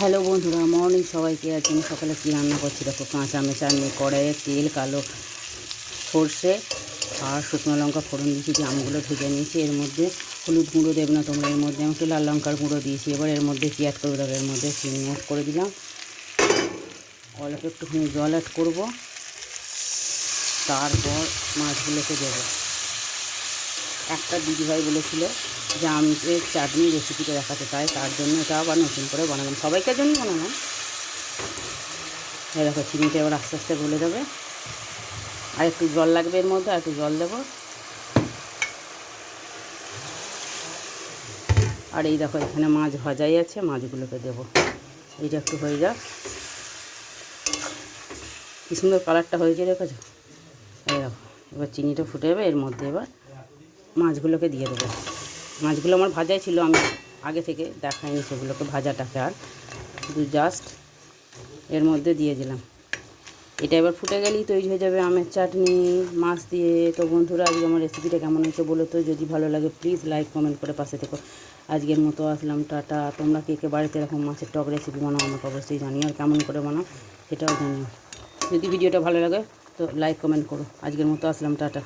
Hello বন্ধুরা, morning সবাইকে। আজ আমি সকালে কী রান্না করছি দেখো। কাঁচা আমের চাটনি, কড়াইয়ে তেল, কালো সর্ষে আর শুকনো লঙ্কা ফোড়ন দিয়েছি, যে আমগুলো ভেজে নিয়েছি। এর মধ্যে হলুদ গুঁড়ো দেবে না তোমরা, এর মধ্যে আমি একটু লাল লঙ্কার গুঁড়ো দিয়েছি। এবার এর মধ্যে কী অ্যাড করবো দেখো, এর মধ্যে চিনি অ্যাড করে দিলাম, অল্প একটুখানি জল অ্যাড করবো, তারপর মাছগুলোকে দেবো। একটা দিদিভাই বলেছিল যে আমের চাটনি রেসিপিটা দেখাতে, তার জন্য এটা আবার নতুন করে বানালাম, সবাইকার জন্য বানালাম। এই দেখো চিনিটা এবার আস্তে আস্তে গলে যাবে, আর একটু জল লাগবে, এর মধ্যে আর একটু জল দেবো। আর এই দেখো এখানে মাছ ভাজাই আছে, মাছগুলোকে দেবো। এইটা একটু হয়ে যাক, কী সুন্দর কালারটা হয়েছে দেখেছো। এই দেখো এবার চিনিটা ফুটে যাবে, এর মধ্যে এবার মাছগুলোকে দিয়ে দেবো। মাছগুলো আমার ভাজাই ছিল, আমি আগে থেকে দেখাইনি সেগুলোকে ভাজাটাকে, আর শুধু জাস্ট এর মধ্যে দিয়ে দিলাম। এটা এবার ফুটে গেলেই তৈরি হয়ে যাবে আমের চাটনি মাছ দিয়ে। তো বন্ধুরা, আজকে আমার রেসিপিটা কেমন হয়েছে বলো তো। যদি ভালো লাগে প্লিজ লাইক কমেন্ট করে পাশে থেকো। আজকের মতো আসলাম, টাটা। তোমরা কে কে বাড়িতে এরকম মাছের টক রেসিপি বানাও আমাকে অবশ্যই জানিও, আর কেমন করে বানাও সেটাও জানিও। যদি ভিডিওটা ভালো লাগে তো লাইক কমেন্ট করো। আজকের মতো আসলাম, টাটা।